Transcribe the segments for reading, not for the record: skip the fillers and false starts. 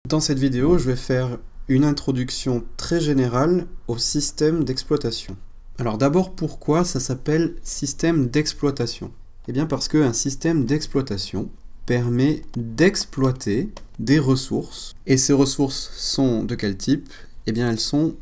Dans cette vidéo, je vais faire une introduction très générale au système d'exploitation. Alors d'abord, pourquoi ça s'appelle système d'exploitation? Eh bien parce qu'un système d'exploitation permet d'exploiter des ressources. Et ces ressources sont de quel type? Eh bien elles sont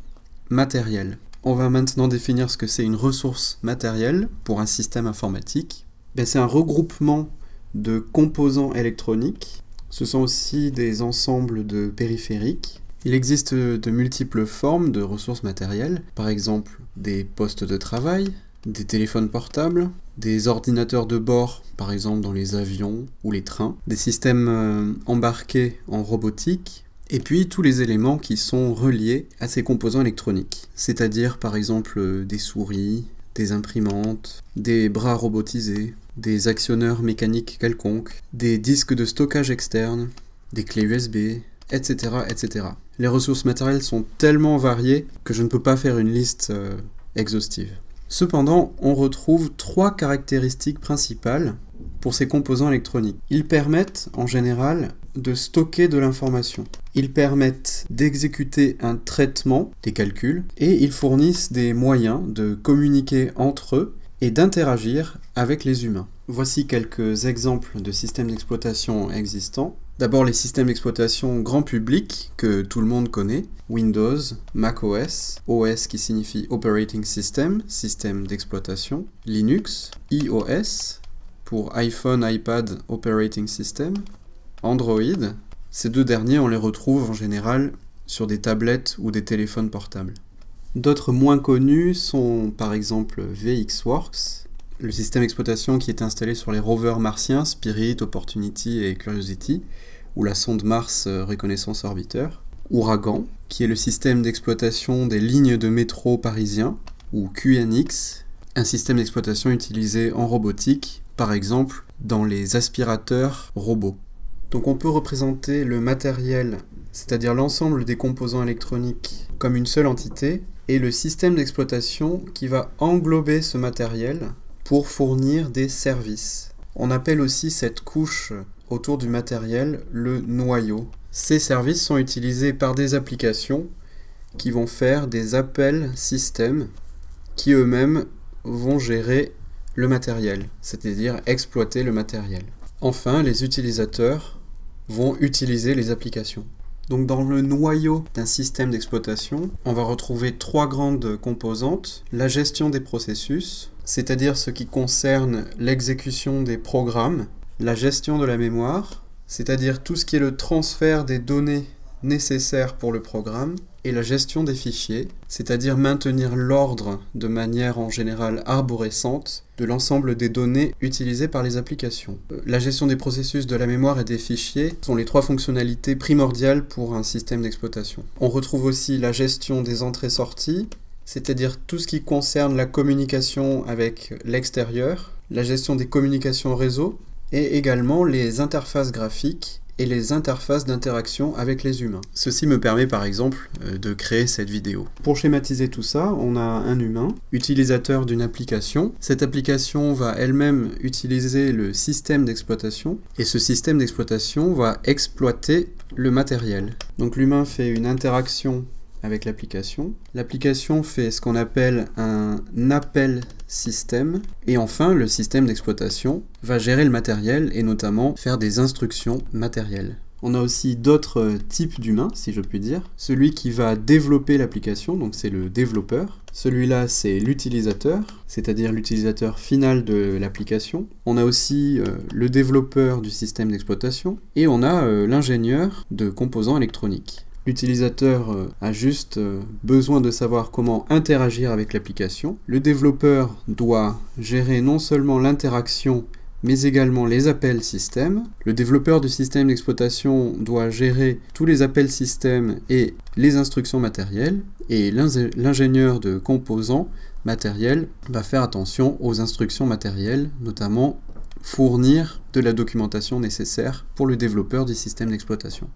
matérielles. On va maintenant définir ce que c'est une ressource matérielle pour un système informatique. C'est un regroupement de composants électroniques. Ce sont aussi des ensembles de périphériques. Il existe de multiples formes de ressources matérielles, par exemple des postes de travail, des téléphones portables, des ordinateurs de bord, par exemple dans les avions ou les trains, des systèmes embarqués en robotique, et puis tous les éléments qui sont reliés à ces composants électroniques, c'est-à-dire par exemple des souris, des imprimantes, des bras robotisés, des actionneurs mécaniques quelconques, des disques de stockage externes, des clés USB, etc., etc. Les ressources matérielles sont tellement variées que je ne peux pas faire une liste exhaustive. Cependant, on retrouve trois caractéristiques principales pour ces composants électroniques. Ils permettent, en général, de stocker de l'information. Ils permettent d'exécuter un traitement, des calculs, et ils fournissent des moyens de communiquer entre eux et d'interagir avec les humains. Voici quelques exemples de systèmes d'exploitation existants. D'abord les systèmes d'exploitation grand public que tout le monde connaît, Windows, macOS, OS qui signifie Operating System, système d'exploitation, Linux, iOS pour iPhone, iPad, Operating System, Android. Ces deux derniers on les retrouve en général sur des tablettes ou des téléphones portables. D'autres moins connus sont par exemple VxWorks, le système d'exploitation qui est installé sur les rovers martiens Spirit, Opportunity et Curiosity, ou la sonde Mars Reconnaissance Orbiter, Ouragan, qui est le système d'exploitation des lignes de métro parisiens, ou QNX, un système d'exploitation utilisé en robotique, par exemple dans les aspirateurs robots. Donc on peut représenter le matériel, c'est-à-dire l'ensemble des composants électroniques, comme une seule entité, et le système d'exploitation qui va englober ce matériel pour fournir des services. On appelle aussi cette couche autour du matériel le noyau. Ces services sont utilisés par des applications qui vont faire des appels système qui eux-mêmes vont gérer le matériel, c'est-à-dire exploiter le matériel. Enfin, les utilisateurs vont utiliser les applications. Donc dans le noyau d'un système d'exploitation, on va retrouver trois grandes composantes. La gestion des processus, c'est-à-dire ce qui concerne l'exécution des programmes. La gestion de la mémoire, c'est-à-dire tout ce qui est le transfert des données nécessaires pour le programme. Et la gestion des fichiers, c'est-à-dire maintenir l'ordre de manière en général arborescente de l'ensemble des données utilisées par les applications. La gestion des processus de la mémoire et des fichiers sont les trois fonctionnalités primordiales pour un système d'exploitation. On retrouve aussi la gestion des entrées-sorties, c'est-à-dire tout ce qui concerne la communication avec l'extérieur, la gestion des communications réseau, et également les interfaces graphiques et les interfaces d'interaction avec les humains. Ceci me permet par exemple de créer cette vidéo. Pour schématiser tout ça, on a un humain, utilisateur d'une application. Cette application va elle-même utiliser le système d'exploitation, et ce système d'exploitation va exploiter le matériel. Donc l'humain fait une interaction avec l'application. L'application fait ce qu'on appelle un appel système. Et enfin, le système d'exploitation va gérer le matériel et notamment faire des instructions matérielles. On a aussi d'autres types d'humains, si je puis dire. Celui qui va développer l'application, donc c'est le développeur. Celui-là, c'est l'utilisateur, c'est-à-dire l'utilisateur final de l'application. On a aussi le développeur du système d'exploitation. Et on a l'ingénieur de composants électroniques. L'utilisateur a juste besoin de savoir comment interagir avec l'application. Le développeur doit gérer non seulement l'interaction, mais également les appels système. Le développeur du système d'exploitation doit gérer tous les appels système et les instructions matérielles. Et l'ingénieur de composants matériels va faire attention aux instructions matérielles, notamment fournir de la documentation nécessaire pour le développeur du système d'exploitation.